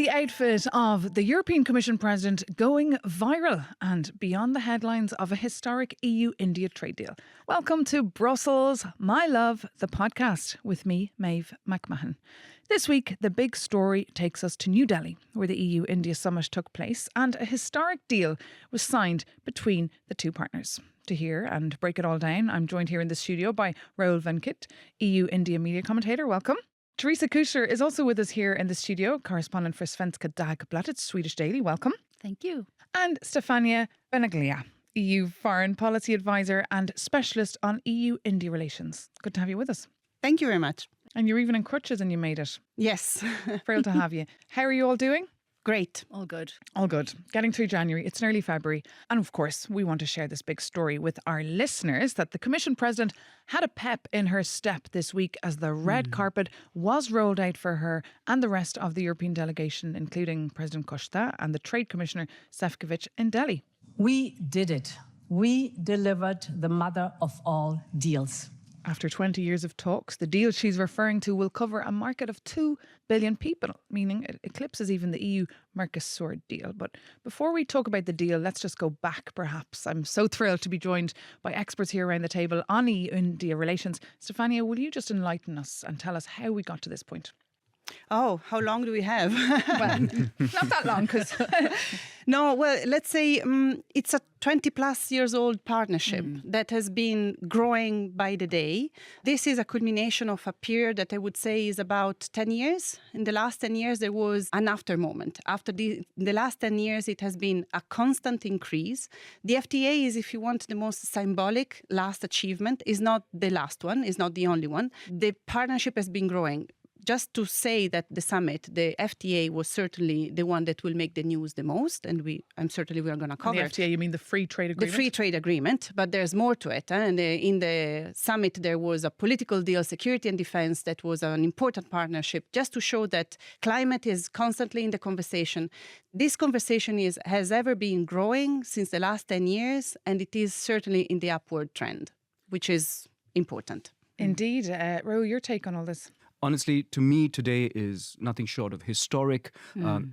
The outfit of the European Commission President going viral and beyond the headlines of a historic EU-India trade deal. Welcome to Brussels, My Love, the podcast with me, Maeve McMahon. This week, the big story takes us to New Delhi, where the EU-India summit took place and a historic deal was signed between the two partners. To hear and break it all down, I'm joined here in the studio by Rahul Venkit, EU-India media commentator. Welcome. Teresa Kushler is also with us here in the studio, correspondent for Svenska Dagbladet, Swedish Daily. Welcome. Thank you. And Stefania Benaglia, EU Foreign Policy Advisor and Specialist on EU-India relations. Good to have you with us. Thank you very much. And you're even in crutches and you made it. Yes. Thrilled to have you. How are you all doing? Great. All good. All good. Getting through January. It's nearly February. And of course, we want to share this big story with our listeners that the Commission President had a pep in her step this week as the red carpet was rolled out for her and the rest of the European delegation, including President Costa and the Trade Commissioner Šefčovič in Delhi. We did it. We delivered the mother of all deals. After 20 years of talks, the deal she's referring to will cover a market of 2 billion people, meaning it eclipses even the EU-Mercosur deal. But before we talk about the deal, let's just go back, perhaps. I'm so thrilled to be joined by experts here around the table on EU-India relations. Stefania, will you just enlighten us and tell us how we got to this point? Oh, how long do we have? Well, not that long, because... No, well, let's say it's a 20 plus years old partnership that has been growing by the day. This is a culmination of a period that I would say is about 10 years. In the last 10 years, there was an after moment. After the last 10 years, it has been a constant increase. The FTA is, if you want, the most symbolic last achievement, is not the last one, is not the only one. The partnership has been growing. Just to say that the summit, the FTA was certainly the one that will make the news the most, and we are going to cover the it. FTA, you mean the free trade agreement? The free trade agreement, but there's more to it. And in the summit, there was a political deal, security and defense, that was an important partnership, just to show that climate is constantly in the conversation. This conversation has ever been growing since the last 10 years, and it is certainly in the upward trend, which is important. Indeed. Ro, your take on all this? Honestly, to me, today is nothing short of historic.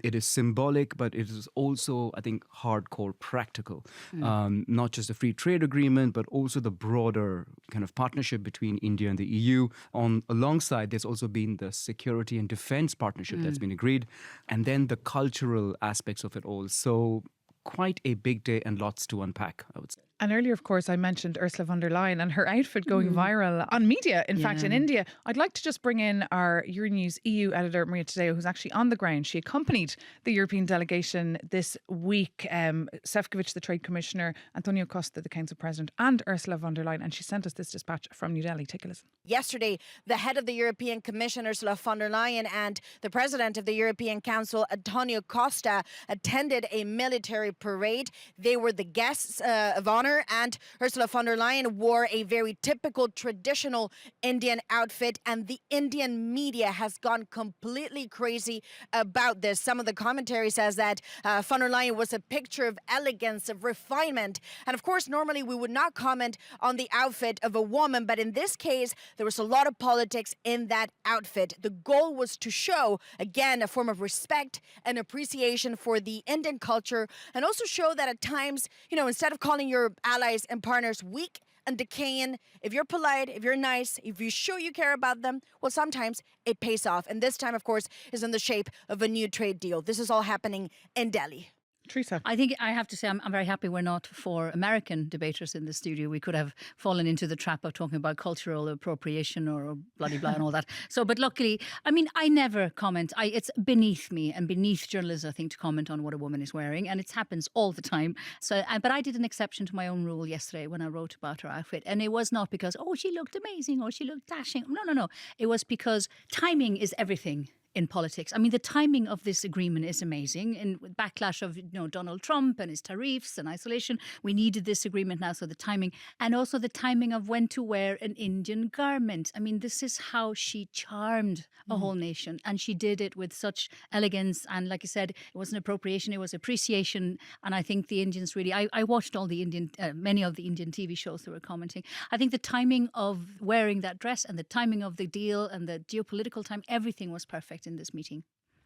It is symbolic, but it is also, I think, hardcore practical. Not just a free trade agreement, but also the broader kind of partnership between India and the EU. Alongside, there's also been the security and defense partnership that's been agreed, and then the cultural aspects of it all. So quite a big day and lots to unpack, I would say. And earlier, of course, I mentioned Ursula von der Leyen and her outfit going viral on media, in fact, in India. I'd like to just bring in our Euronews EU editor, Maria Tadeo, who's actually on the ground. She accompanied the European delegation this week, Šefčovič, the Trade Commissioner, Antonio Costa, the Council President, and Ursula von der Leyen. And she sent us this dispatch from New Delhi. Take a listen. Yesterday, the head of the European Commission, Ursula von der Leyen, and the President of the European Council, Antonio Costa, attended a military parade. They were the guests of honor. And Ursula von der Leyen wore a very typical traditional Indian outfit, and the Indian media has gone completely crazy about this. Some of the commentary says that von der Leyen was a picture of elegance, of refinement. And of course, normally we would not comment on the outfit of a woman, but in this case, there was a lot of politics in that outfit. The goal was to show, again, a form of respect and appreciation for the Indian culture, and also show that at times, instead of calling your allies and partners weak and decaying, if you're polite, if you're nice, if you show you care about them, well, sometimes it pays off. And this time, of course, is in the shape of a new trade deal. This is all happening in Delhi. Teresa. I think I have to say I'm very happy we're not 4 American debaters in the studio. We could have fallen into the trap of talking about cultural appropriation or bloody blah and all that. So, but luckily, I never comment. It's beneath me and beneath journalists, I think, to comment on what a woman is wearing. And it happens all the time. So, but I did an exception to my own rule yesterday when I wrote about her outfit. And it was not because, she looked amazing or she looked dashing. No. It was because timing is everything in politics. The timing of this agreement is amazing. In backlash of Donald Trump and his tariffs and isolation, we needed this agreement now. So the timing, and also the timing of when to wear an Indian garment. This is how she charmed a whole nation, and she did it with such elegance. And like I said, it wasn't appropriation; it was appreciation. And I think the Indians really. I watched all the many of the Indian TV shows that were commenting. I think the timing of wearing that dress and the timing of the deal and the geopolitical time, everything was perfect in this meeting.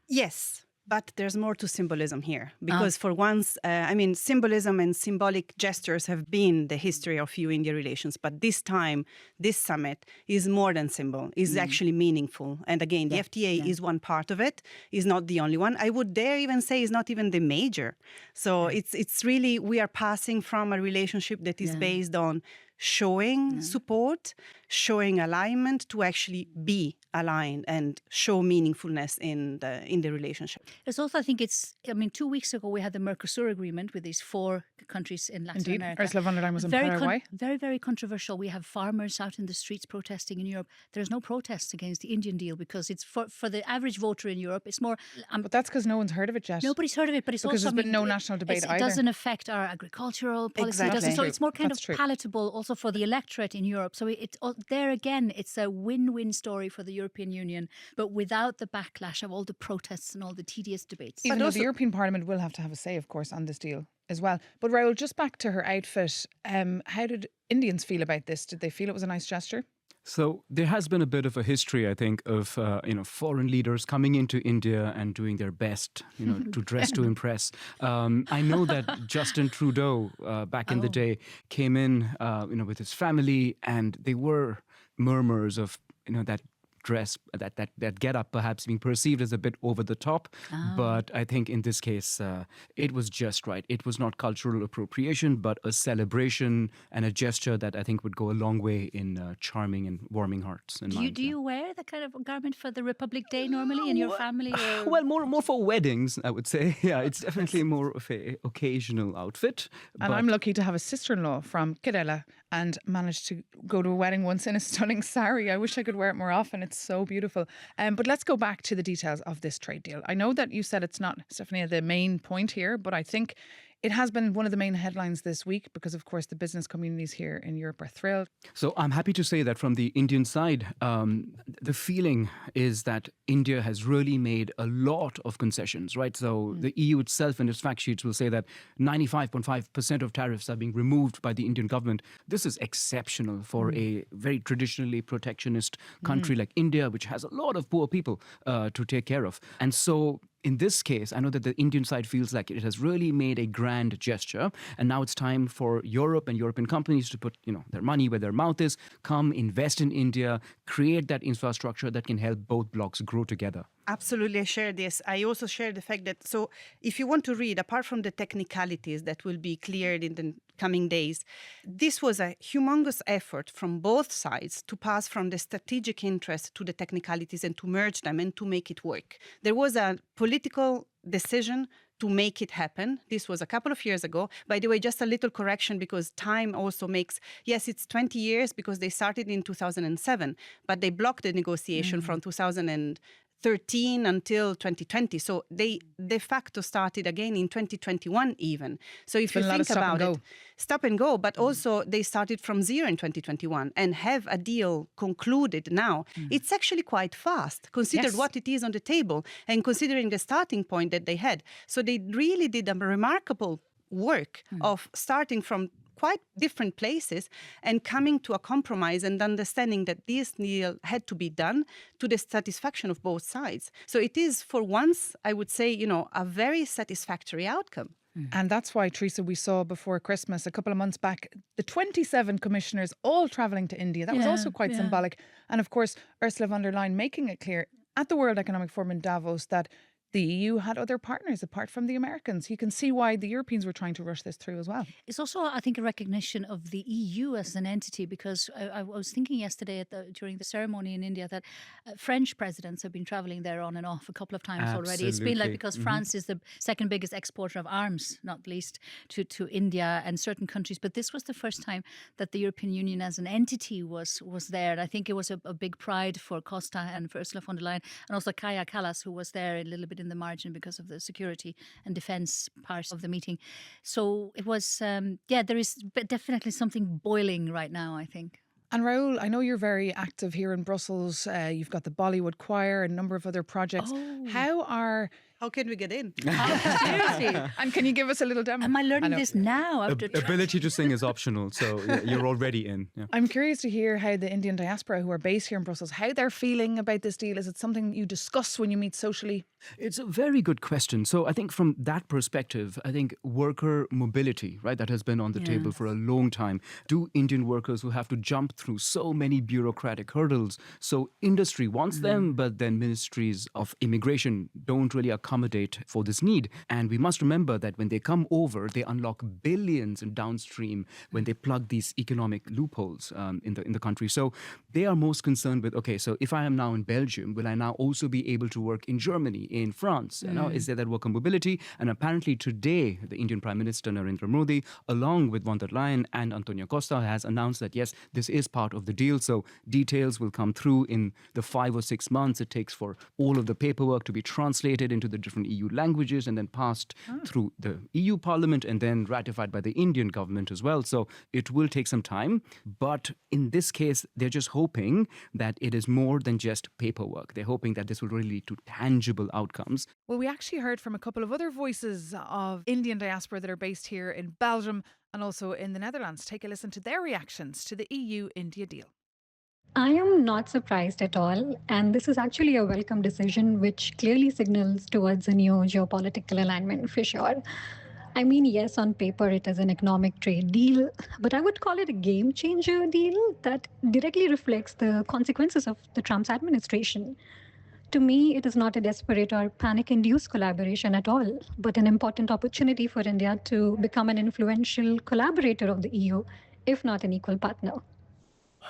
Yes, But there's more to symbolism here, because for once, symbolism and symbolic gestures have been the history of EU-India relations. But this time, this summit is more than symbol, is actually meaningful. And again, the FTA is one part of it, is not the only one. I would dare even say is not even the major. So it's really, we are passing from a relationship that is based on showing support, showing alignment, to actually be aligned and show meaningfulness in the relationship. There's also, I think 2 weeks ago we had the Mercosur agreement with these 4 countries in Latin Indeed, America. Ursula von der Leyen was in very Paraguay. very, very controversial. We have farmers out in the streets protesting in Europe. There's no protests against the Indian deal because it's for the average voter in Europe. It's more. But that's because no one's heard of it yet. Nobody's heard of it, but it's because also there's been no national debate either. It doesn't affect our agricultural policy. Exactly. It doesn't, so it's more kind That's of true. palatable also for the electorate in Europe. So there again, it's a win-win story for the European Union, but without the backlash of all the protests and all the tedious debates. Even though the European Parliament will have to have a say, of course, on this deal as well. But Raoul, just back to her outfit, how did Indians feel about this? Did they feel it was a nice gesture? So there has been a bit of a history, I think, of foreign leaders coming into India and doing their best, to dress to impress. I know that Justin Trudeau, back in the day, came in, with his family, and they were murmurs of, that dress, that get up perhaps being perceived as a bit over the top. But I think in this case, it was just right. It was not cultural appropriation, but a celebration and a gesture that I think would go a long way in charming and warming hearts. Do you wear that kind of garment for the Republic Day normally in your family? Or? Well, more for weddings, I would say. Yeah, it's definitely more of a occasional outfit. And I'm lucky to have a sister-in-law from Kerala and managed to go to a wedding once in a stunning sari. I wish I could wear it more often. It's so beautiful. But let's go back to the details of this trade deal. I know that you said it's not, Stephanie, the main point here, but I think it has been one of the main headlines this week because, of course, the business communities here in Europe are thrilled. So I'm happy to say that from the Indian side, the feeling is that India has really made a lot of concessions, right? So the EU itself in its fact sheets will say that 95.5% of tariffs are being removed by the Indian government. This is exceptional for a very traditionally protectionist country like India, which has a lot of poor people to take care of. And so in this case, I know that the Indian side feels like it has really made a grand gesture. And now it's time for Europe and European companies to put, their money where their mouth is, come invest in India, create that infrastructure that can help both blocs grow together. Absolutely, I share this. I also share the fact that, so if you want to read, apart from the technicalities that will be cleared in the coming days, this was a humongous effort from both sides to pass from the strategic interest to the technicalities and to merge them and to make it work. There was a political decision to make it happen. This was a couple of years ago. By the way, just a little correction, because time also makes, yes, it's 20 years because they started in 2007, but they blocked the negotiation from 2013 until 2020. So they de facto started again in 2021 even. So if you think about it, stop and go, but also they started from zero in 2021 and have a deal concluded now. It's actually quite fast, considered what it is on the table and considering the starting point that they had. So they really did a remarkable work of starting from quite different places and coming to a compromise and understanding that this deal had to be done to the satisfaction of both sides. So it is, for once, I would say, a very satisfactory outcome. And that's why, Teresa, we saw before Christmas, a couple of months back, the 27 commissioners all travelling to India. That was also quite symbolic. And of course, Ursula von der Leyen making it clear at the World Economic Forum in Davos that the EU had other partners apart from the Americans. You can see why the Europeans were trying to rush this through as well. It's also, I think, a recognition of the EU as an entity, because I was thinking yesterday during the ceremony in India that French presidents have been travelling there on and off a couple of times already. It's been like, because France is the second biggest exporter of arms, not least, to India and certain countries. But this was the first time that the European Union as an entity was there. And I think it was a big pride for Costa and for Ursula von der Leyen, and also Kaja Kallas, who was there a little bit in the margin because of the security and defence part of the meeting. So it was, there is definitely something boiling right now, I think. And Raoul, I know you're very active here in Brussels. You've got the Bollywood Choir, a number of other projects. How are How can we get in? Seriously. And can you give us a little demo? Am I learning know. this now? After Ability to sing is optional, so you're already in. Yeah. I'm curious to hear how the Indian diaspora who are based here in Brussels, how they're feeling about this deal. Is it something you discuss when you meet socially? It's a very good question. So I think from that perspective, I think worker mobility, right, that has been on the table for a long time. Do Indian workers who have to jump through so many bureaucratic hurdles? So industry wants them, but then ministries of immigration don't really accommodate for this need. And we must remember that when they come over, they unlock billions in downstream when they plug these economic loopholes in the country. So they are most concerned with, okay, so if I am now in Belgium, will I now also be able to work in Germany, in France? You know, is there that worker mobility? And apparently today, the Indian Prime Minister Narendra Modi, along with von der Leyen and Antonio Costa, has announced that yes, this is part of the deal. So details will come through in the 5 or 6 months it takes for all of the paperwork to be translated into the different EU languages and then passed through the EU Parliament and then ratified by the Indian government as well. So it will take some time. But in this case, they're just hoping that it is more than just paperwork. They're hoping that this will really lead to tangible outcomes. Well, we actually heard from a couple of other voices of Indian diaspora that are based here in Belgium and also in the Netherlands. Take a listen to their reactions to the EU-India deal. I am not surprised at all, and this is actually a welcome decision which clearly signals towards a new geopolitical alignment for sure. I mean, yes, on paper it is an economic trade deal, but I would call it a game changer deal that directly reflects the consequences of the Trump's administration. To me, it is not a desperate or panic-induced collaboration at all, but an important opportunity for India to become an influential collaborator of the EU, if not an equal partner.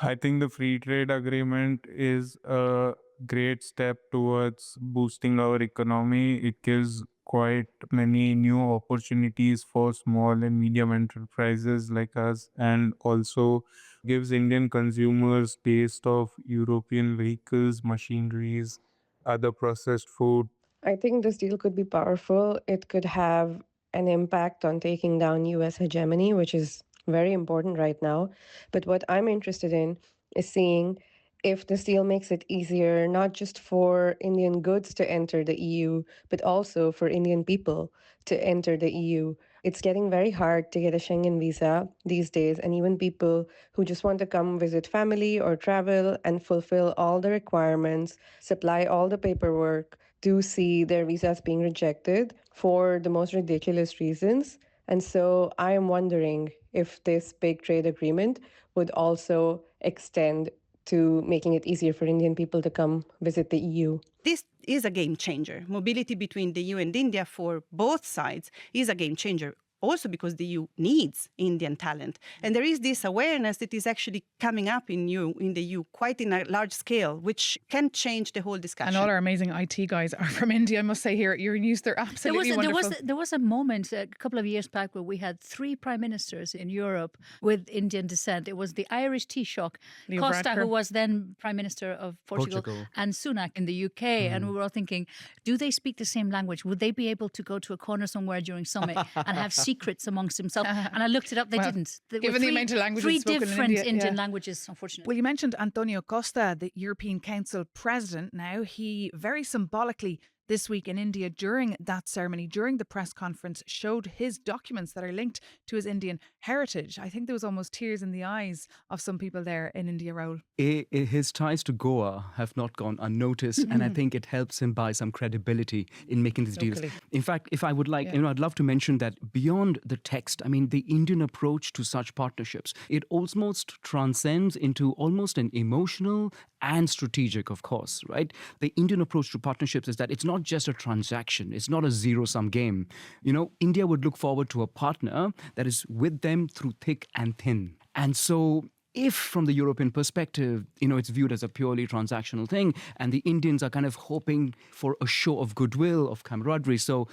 I think the free trade agreement is a great step towards boosting our economy. It gives quite many new opportunities for small and medium enterprises like us, and also gives Indian consumers taste of European vehicles, machineries, other processed food. I think this deal could be powerful. It could have an impact on taking down US hegemony, which is very important right now. But what I'm interested in is seeing if this deal makes it easier, not just for Indian goods to enter the EU, but also for Indian people to enter the EU. It's getting very hard to get a Schengen visa these days, and even people who just want to come visit family or travel and fulfill all the requirements, supply all the paperwork, do see their visas being rejected for the most ridiculous reasons. And so I am wondering if this big trade agreement would also extend to making it easier for Indian people to come visit the EU. This is a game changer. Mobility between the EU and India for both sides is a game changer. Also because the EU needs Indian talent. And there is this awareness that is actually coming up in the EU quite in a large scale, which can change the whole discussion. And all our amazing IT guys are from India, I must say, here at Euronews. They're absolutely wonderful. There was a moment a couple of years back where we had 3 prime ministers in Europe with Indian descent. It was the Irish Taoiseach, Leo Costa, Varadkar. who was then Prime Minister of Portugal, and Sunak in the UK. And we were all thinking, do they speak the same language? Would they be able to go to a corner somewhere during summit and have secrets amongst themselves? And I looked it up, they didn't. There given were the amount of languages 3 spoken in different India, Indian yeah. languages, unfortunately. Well, you mentioned Antonio Costa, the European Council president now. He very symbolically this week in India during that ceremony, during the press conference, showed his documents that are linked to his Indian heritage. I think there was almost tears in the eyes of some people there in India, Raoul. His ties to Goa have not gone unnoticed, and I think it helps him buy some credibility in making these deals. In fact, if I would like, I'd love to mention that beyond the text, I mean, the Indian approach to such partnerships, it almost transcends into almost an emotional and strategic, of course, right? The Indian approach to partnerships is that it's not just a transaction. It's not a zero-sum game. You know, India would look forward to a partner that is with them through thick and thin. And so if from the European perspective, it's viewed as a purely transactional thing, and the Indians are kind of hoping for a show of goodwill, of camaraderie. So,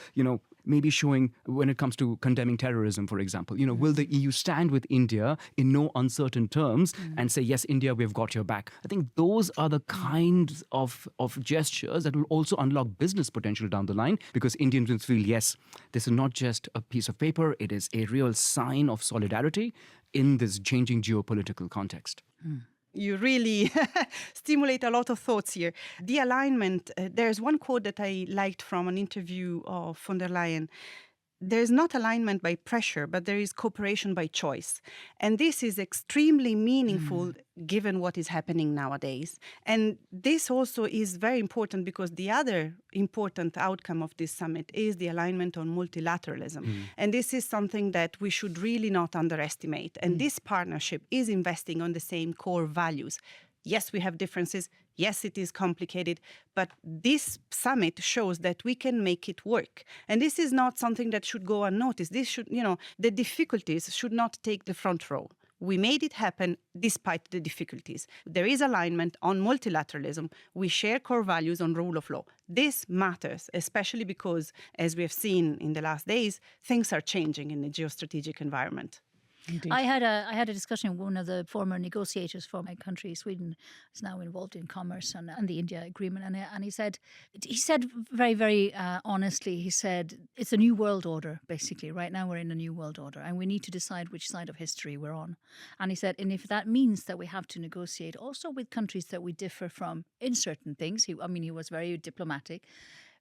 maybe showing when it comes to condemning terrorism, for example, will the EU stand with India in no uncertain terms and say, yes, India, we've got your back? I think those are the kinds of gestures that will also unlock business potential down the line, because Indians will feel, yes, this is not just a piece of paper, it is a real sign of solidarity in this changing geopolitical context. you really stimulate a lot of thoughts here. The alignment, there's one quote that I liked from an interview of von der Leyen. There's not alignment by pressure, but there is cooperation by choice. And this is extremely meaningful given what is happening nowadays. And this also is very important because the other important outcome of this summit is the alignment on multilateralism. And this is something that we should really not underestimate. And this partnership is investing on the same core values. Yes, we have differences. Yes, it is complicated, but this summit shows that we can make it work. And this is not something that should go unnoticed. This should, the difficulties should not take the front row. We made it happen despite the difficulties. There is alignment on multilateralism. We share core values on rule of law. This matters, especially because, as we have seen in the last days, things are changing in the geostrategic environment. Indeed. I had a discussion with one of the former negotiators for my country. Sweden is now involved in commerce and the India agreement, and he said very, very honestly, he said it's a new world order. Basically, right now we're in a new world order, and we need to decide which side of history we're on. And he said, and if that means that we have to negotiate also with countries that we differ from in certain things, he was very diplomatic.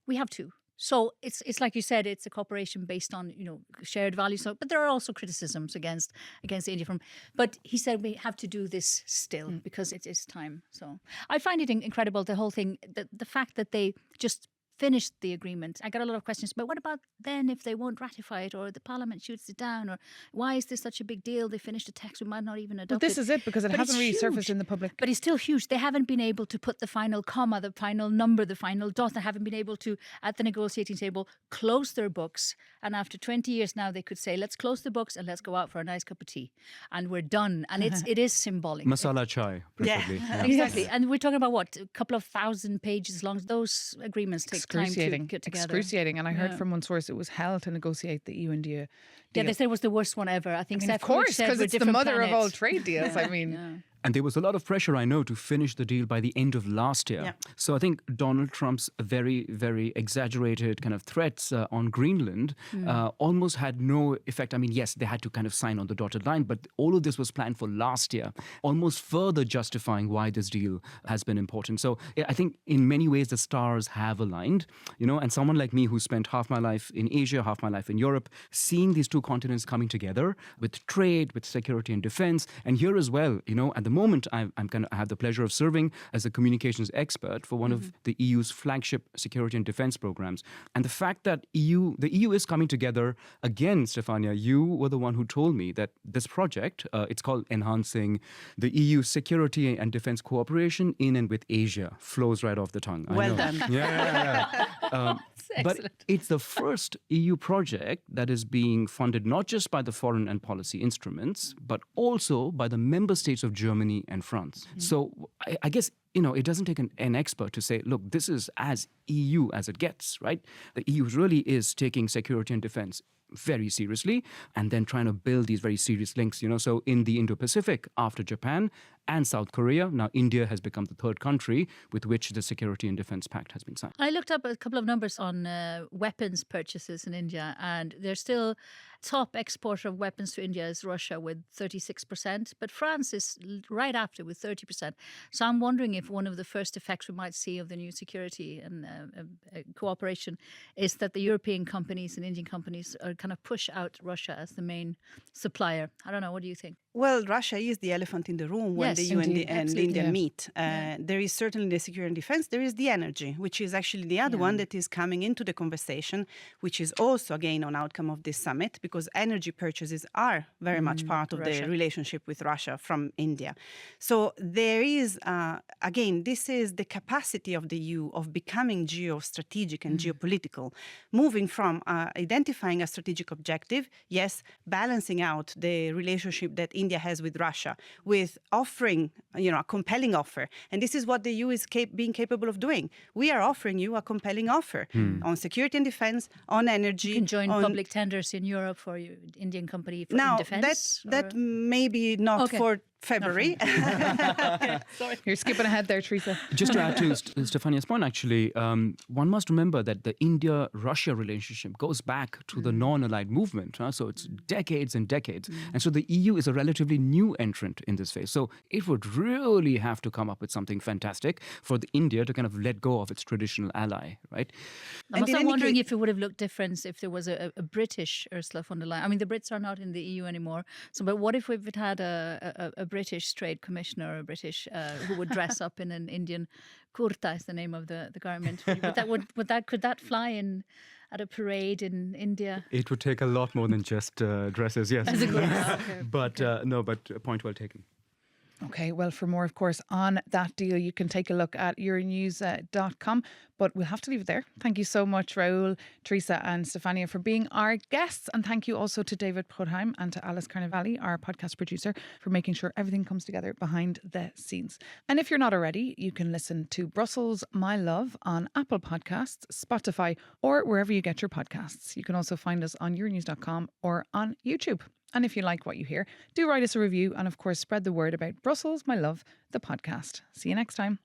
We have to. So it's like you said, it's a cooperation based on shared values. So, but there are also criticisms against India But he said we have to do this still because it is time. So I find it incredible, the whole thing, the fact that they just finished the agreement. I got a lot of questions, but what about then if they won't ratify it or the parliament shoots it down, or why is this such a big deal? They finished the text, we might not even adopt it. But this is it, because it hasn't really surfaced in the public. But it's still huge. They haven't been able to put the final comma, the final number, the final dot. They haven't been able to, at the negotiating table, close their books. And after 20 years now, they could say, let's close the books and let's go out for a nice cup of tea. And we're done. And it is symbolic. Masala chai, preferably. Yeah. Exactly. And we're talking about what? A couple of thousand pages long. Those agreements take time to get together. Excruciating. And I heard from one source it was hell to negotiate the EU-India deal. Yeah, they said it was the worst one ever. I think of course, because it's the mother of all trade deals. I mean... Yeah. And there was a lot of pressure, I know, to finish the deal by the end of last year. Yeah. So I think Donald Trump's very, very exaggerated kind of threats on Greenland almost had no effect. I mean, yes, they had to kind of sign on the dotted line, but all of this was planned for last year, almost further justifying why this deal has been important. So I think in many ways the stars have aligned, and someone like me who spent half my life in Asia, half my life in Europe, seeing these two continents coming together with trade, with security and defense, and here as well, at the moment, I have the pleasure of serving as a communications expert for one of the EU's flagship security and defense programs. And the fact that the EU is coming together again, Stefania, you were the one who told me that this project, it's called Enhancing the EU Security and Defense Cooperation in and with Asia, flows right off the tongue. Well done. Yeah. But it's the first EU project that is being funded not just by the foreign and policy instruments, but also by the member states of Germany and France. So I guess, it doesn't take an expert to say, look, this is as EU as it gets, right? The EU really is taking security and defense very seriously and then trying to build these very serious links, So in the Indo-Pacific, after Japan and South Korea, now India has become the third country with which the Security and Defense Pact has been signed. I looked up a couple of numbers on weapons purchases in India, and they're still top exporter of weapons to India is Russia with 36%, but France is right after with 30%. So I'm wondering if one of the first effects we might see of the new security and cooperation is that the European companies and Indian companies are kind of push out Russia as the main supplier. I don't know. What do you think? Well, Russia is the elephant in the room when the EU and the India meet. Yeah. There is certainly the security and defense. There is the energy, which is actually the other one that is coming into the conversation, which is also, again, an outcome of this summit, because energy purchases are very much part of the relationship with Russia from India. So there is, again, this is the capacity of the EU of becoming geostrategic and geopolitical, moving from identifying a strategic objective, yes, balancing out the relationship that India has with Russia, with offering, a compelling offer. And this is what the EU is being capable of doing. We are offering you a compelling offer on security and defense, on energy. You can join public tenders in Europe for your Indian company for defense? That maybe not February. You're skipping ahead there, Teresa. Just to add to Stefania's point, actually, one must remember that the India-Russia relationship goes back to the non-aligned movement. So it's decades and decades. And so the EU is a relatively new entrant in this phase. So it would really have to come up with something fantastic for India to kind of let go of its traditional ally, right? I'm also wondering if it would have looked different if there was a British Ursula von der Leyen. I mean, the Brits are not in the EU anymore. So, but what if it had a British trade commissioner, a British who would dress up in an Indian kurta is the name of the garment. Could that fly in at a parade in India? It would take a lot more than just dresses, yes. But point well taken. Okay, well, for more, of course, on that deal, you can take a look at euronews.com. But we'll have to leave it there. Thank you so much, Raoul, Teresa and Stefania, for being our guests. And thank you also to David Prodheim and to Alice Carnevale, our podcast producer, for making sure everything comes together behind the scenes. And if you're not already, you can listen to Brussels, My Love on Apple Podcasts, Spotify, or wherever you get your podcasts. You can also find us on euronews.com or on YouTube. And if you like what you hear, do write us a review and, of course, spread the word about Brussels, My Love, the podcast. See you next time.